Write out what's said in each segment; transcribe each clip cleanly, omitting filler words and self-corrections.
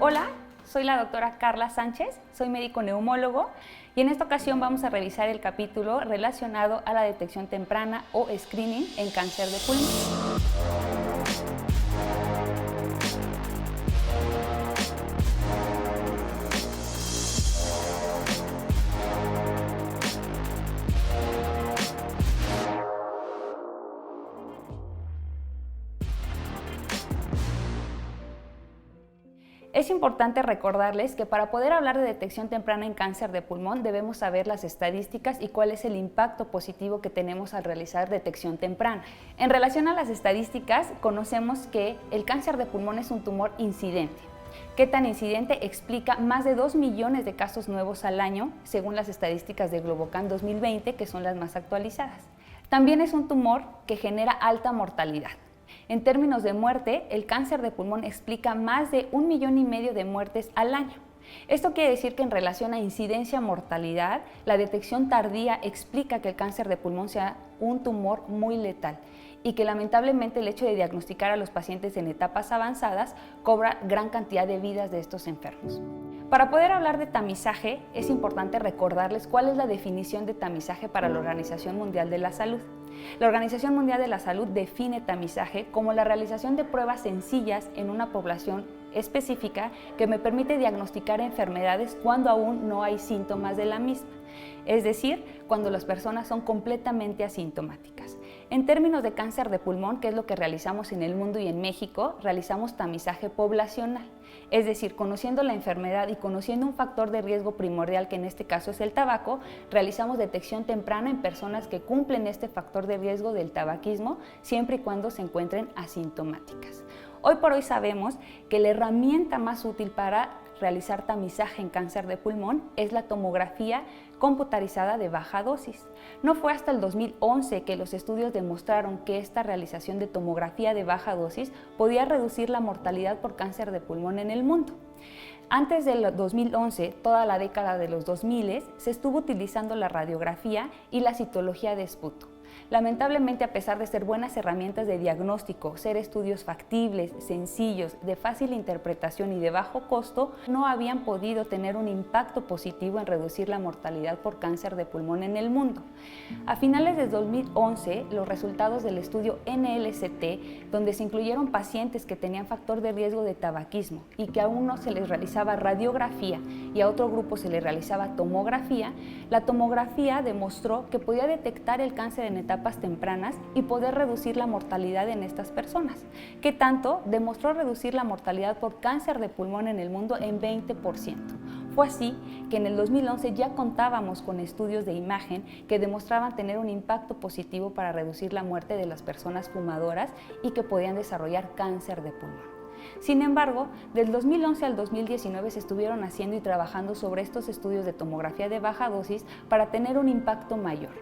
Hola, soy la doctora Carla Sánchez, soy médico neumólogo y en esta ocasión vamos a revisar el capítulo relacionado a la detección temprana o screening en cáncer de pulmón. Es importante recordarles que para poder hablar de detección temprana en cáncer de pulmón debemos saber las estadísticas y cuál es el impacto positivo que tenemos al realizar detección temprana. En relación a las estadísticas, conocemos que el cáncer de pulmón es un tumor incidente. ¿Qué tan incidente? Explica más de 2 millones de casos nuevos al año, según las estadísticas de Globocan 2020, que son las más actualizadas. También es un tumor que genera alta mortalidad. En términos de muerte, el cáncer de pulmón explica más de 1,5 millones de muertes al año. Esto quiere decir que en relación a incidencia-mortalidad, la detección tardía explica que el cáncer de pulmón sea un tumor muy letal y que lamentablemente el hecho de diagnosticar a los pacientes en etapas avanzadas cobra gran cantidad de vidas de estos enfermos. Para poder hablar de tamizaje, es importante recordarles cuál es la definición de tamizaje para la Organización Mundial de la Salud. La Organización Mundial de la Salud define tamizaje como la realización de pruebas sencillas en una población específica que me permite diagnosticar enfermedades cuando aún no hay síntomas de la misma, es decir, cuando las personas son completamente asintomáticas. En términos de cáncer de pulmón, que es lo que realizamos en el mundo y en México, realizamos tamizaje poblacional, es decir, conociendo la enfermedad y conociendo un factor de riesgo primordial, que en este caso es el tabaco, realizamos detección temprana en personas que cumplen este factor de riesgo del tabaquismo, siempre y cuando se encuentren asintomáticas. Hoy por hoy sabemos que la herramienta más útil para realizar tamizaje en cáncer de pulmón es la tomografía computarizada de baja dosis. No fue hasta el 2011 que los estudios demostraron que esta realización de tomografía de baja dosis podía reducir la mortalidad por cáncer de pulmón en el mundo. Antes del 2011, toda la década de los 2000, se estuvo utilizando la radiografía y la citología de esputo. Lamentablemente, a pesar de ser buenas herramientas de diagnóstico, ser estudios factibles, sencillos, de fácil interpretación y de bajo costo, no habían podido tener un impacto positivo en reducir la mortalidad por cáncer de pulmón en el mundo. A finales de 2011, los resultados del estudio NLCT, donde se incluyeron pacientes que tenían factor de riesgo de tabaquismo y que a uno se les realizaba radiografía y a otro grupo se les realizaba tomografía, la tomografía demostró que podía detectar el cáncer en etapas tempranas y poder reducir la mortalidad en estas personas. ¿Qué tanto? Demostró reducir la mortalidad por cáncer de pulmón en el mundo en 20%. Fue así que en el 2011 ya contábamos con estudios de imagen que demostraban tener un impacto positivo para reducir la muerte de las personas fumadoras y que podían desarrollar cáncer de pulmón. Sin embargo, del 2011 al 2019 se estuvieron haciendo y trabajando sobre estos estudios de tomografía de baja dosis para tener un impacto mayor.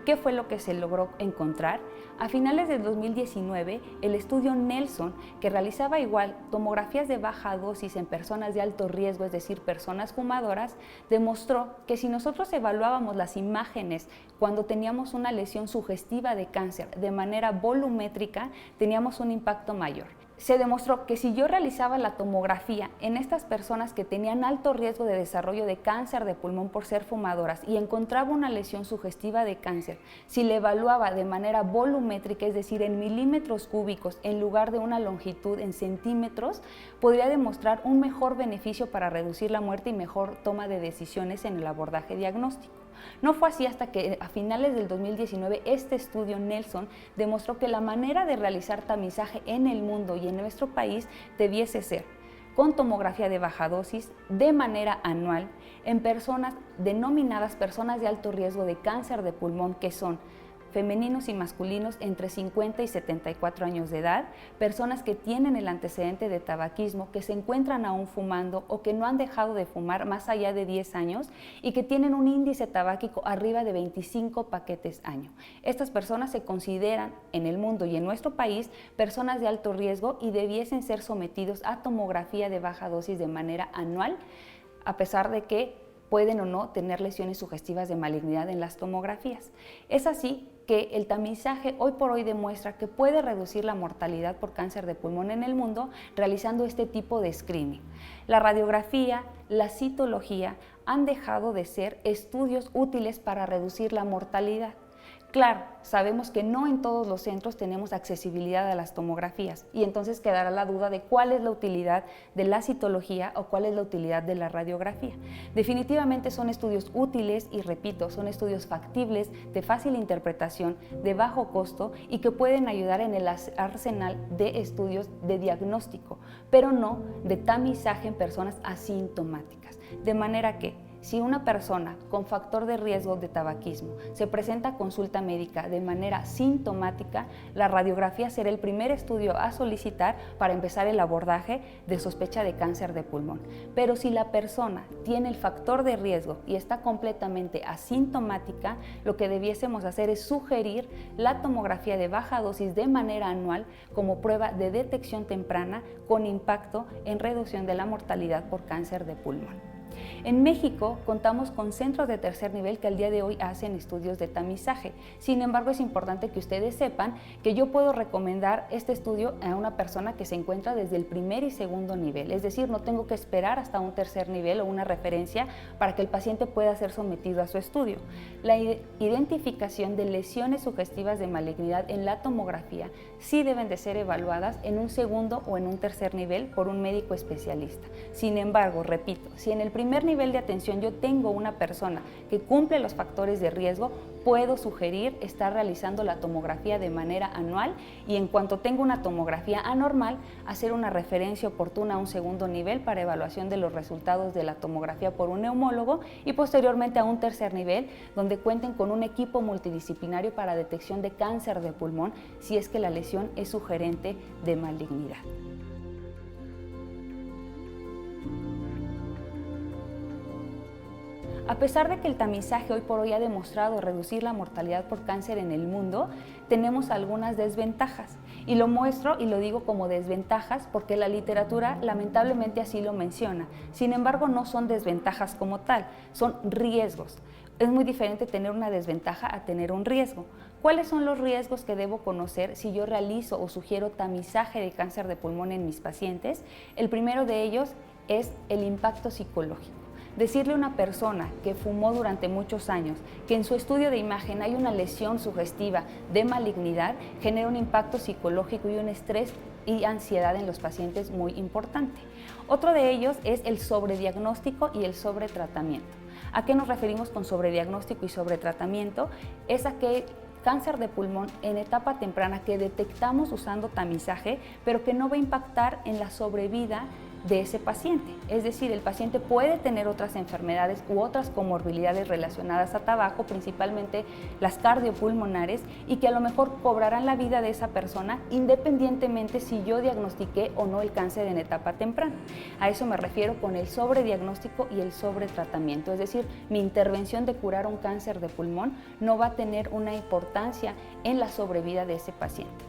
¿Qué fue lo que se logró encontrar? A finales del 2019, el estudio Nelson, que realizaba igual tomografías de baja dosis en personas de alto riesgo, es decir, personas fumadoras, demostró que si nosotros evaluábamos las imágenes cuando teníamos una lesión sugestiva de cáncer de manera volumétrica, teníamos un impacto mayor. Se demostró que si yo realizaba la tomografía en estas personas que tenían alto riesgo de desarrollo de cáncer de pulmón por ser fumadoras y encontraba una lesión sugestiva de cáncer, si le evaluaba de manera volumétrica, es decir, en milímetros cúbicos en lugar de una longitud en centímetros, podría demostrar un mejor beneficio para reducir la muerte y mejor toma de decisiones en el abordaje diagnóstico. No fue así hasta que a finales del 2019 este estudio Nelson demostró que la manera de realizar tamizaje en el mundo y en nuestro país debiese ser con tomografía de baja dosis de manera anual en personas denominadas personas de alto riesgo de cáncer de pulmón, que son femeninos y masculinos entre 50 y 74 años de edad, personas que tienen el antecedente de tabaquismo, que se encuentran aún fumando o que no han dejado de fumar más allá de 10 años y que tienen un índice tabáquico arriba de 25 paquetes año. Estas personas se consideran en el mundo y en nuestro país personas de alto riesgo y debiesen ser sometidos a tomografía de baja dosis de manera anual, a pesar de que pueden o no tener lesiones sugestivas de malignidad en las tomografías. Es así que el tamizaje hoy por hoy demuestra que puede reducir la mortalidad por cáncer de pulmón en el mundo realizando este tipo de screening. La radiografía, la citología han dejado de ser estudios útiles para reducir la mortalidad. Claro, sabemos que no en todos los centros tenemos accesibilidad a las tomografías y entonces quedará la duda de cuál es la utilidad de la citología o cuál es la utilidad de la radiografía. Definitivamente son estudios útiles y repito, son estudios factibles, de fácil interpretación, de bajo costo y que pueden ayudar en el arsenal de estudios de diagnóstico, pero no de tamizaje en personas asintomáticas. De manera que si una persona con factor de riesgo de tabaquismo se presenta a consulta médica de manera sintomática, la radiografía será el primer estudio a solicitar para empezar el abordaje de sospecha de cáncer de pulmón. Pero si la persona tiene el factor de riesgo y está completamente asintomática, lo que debiésemos hacer es sugerir la tomografía de baja dosis de manera anual como prueba de detección temprana con impacto en reducción de la mortalidad por cáncer de pulmón. En México contamos con centros de tercer nivel que al día de hoy hacen estudios de tamizaje. Sin embargo, es importante que ustedes sepan que yo puedo recomendar este estudio a una persona que se encuentra desde el primer y segundo nivel. Es decir, no tengo que esperar hasta un tercer nivel o una referencia para que el paciente pueda ser sometido a su estudio. La identificación de lesiones sugestivas de malignidad en la tomografía sí deben de ser evaluadas en un segundo o en un tercer nivel por un médico especialista. Sin embargo, repito, si en el primer nivel de atención yo tengo una persona que cumple los factores de riesgo, puedo sugerir estar realizando la tomografía de manera anual y en cuanto tenga una tomografía anormal, hacer una referencia oportuna a un segundo nivel para evaluación de los resultados de la tomografía por un neumólogo y posteriormente a un tercer nivel donde cuenten con un equipo multidisciplinario para detección de cáncer de pulmón si es que la lesión es sugerente de malignidad. A pesar de que el tamizaje hoy por hoy ha demostrado reducir la mortalidad por cáncer en el mundo, tenemos algunas desventajas. Y lo muestro y lo digo como desventajas porque la literatura lamentablemente así lo menciona. Sin embargo, no son desventajas como tal, son riesgos. Es muy diferente tener una desventaja a tener un riesgo. ¿Cuáles son los riesgos que debo conocer si yo realizo o sugiero tamizaje de cáncer de pulmón en mis pacientes? El primero de ellos es el impacto psicológico. Decirle a una persona que fumó durante muchos años que en su estudio de imagen hay una lesión sugestiva de malignidad genera un impacto psicológico y un estrés y ansiedad en los pacientes muy importante. Otro de ellos es el sobrediagnóstico y el sobretratamiento. ¿A qué nos referimos con sobrediagnóstico y sobretratamiento? Es aquel cáncer de pulmón en etapa temprana que detectamos usando tamizaje, pero que no va a impactar en la sobrevida de ese paciente. Es decir, el paciente puede tener otras enfermedades u otras comorbilidades relacionadas a tabaco, principalmente las cardiopulmonares, y que a lo mejor cobrarán la vida de esa persona independientemente si yo diagnostiqué o no el cáncer en etapa temprana. A eso me refiero con el sobrediagnóstico y el sobretratamiento. Es decir, mi intervención de curar un cáncer de pulmón no va a tener una importancia en la sobrevida de ese paciente.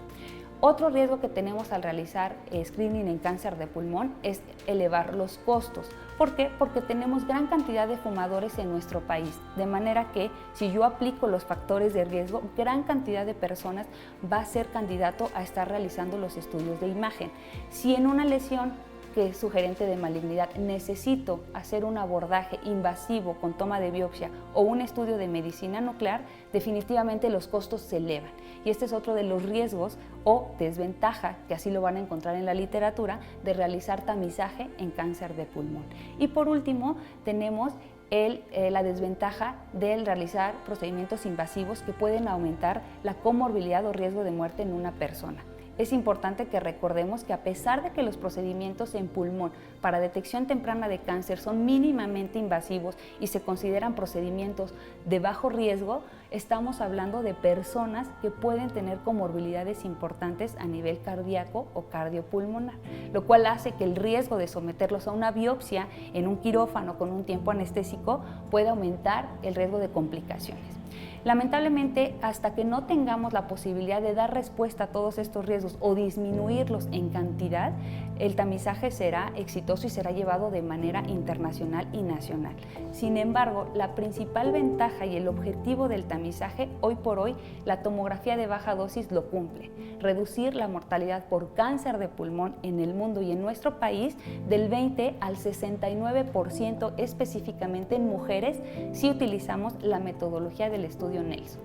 Otro riesgo que tenemos al realizar screening en cáncer de pulmón es elevar los costos. ¿Por qué? Porque tenemos gran cantidad de fumadores en nuestro país, de manera que si yo aplico los factores de riesgo, gran cantidad de personas va a ser candidato a estar realizando los estudios de imagen. Si en una lesión que es sugerente de malignidad necesito hacer un abordaje invasivo con toma de biopsia o un estudio de medicina nuclear, definitivamente los costos se elevan. Y este es otro de los riesgos o desventaja, que así lo van a encontrar en la literatura, de realizar tamizaje en cáncer de pulmón. Y por último, tenemos la desventaja del realizar procedimientos invasivos que pueden aumentar la comorbilidad o riesgo de muerte en una persona. Es importante que recordemos que a pesar de que los procedimientos en pulmón para detección temprana de cáncer son mínimamente invasivos y se consideran procedimientos de bajo riesgo, estamos hablando de personas que pueden tener comorbilidades importantes a nivel cardíaco o cardiopulmonar, lo cual hace que el riesgo de someterlos a una biopsia en un quirófano con un tiempo anestésico pueda aumentar el riesgo de complicaciones. Lamentablemente, hasta que no tengamos la posibilidad de dar respuesta a todos estos riesgos o disminuirlos en cantidad, el tamizaje será exitoso y será llevado de manera internacional y nacional. Sin embargo, la principal ventaja y el objetivo del tamizaje, hoy por hoy, la tomografía de baja dosis lo cumple: reducir la mortalidad por cáncer de pulmón en el mundo y en nuestro país del 20 al 69%, específicamente en mujeres, si utilizamos la metodología del estudio Nelson.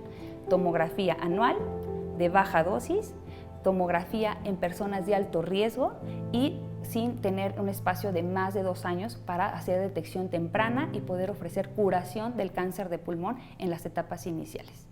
Tomografía anual de baja dosis, tomografía en personas de alto riesgo y sin tener un espacio de más de 2 años para hacer detección temprana y poder ofrecer curación del cáncer de pulmón en las etapas iniciales.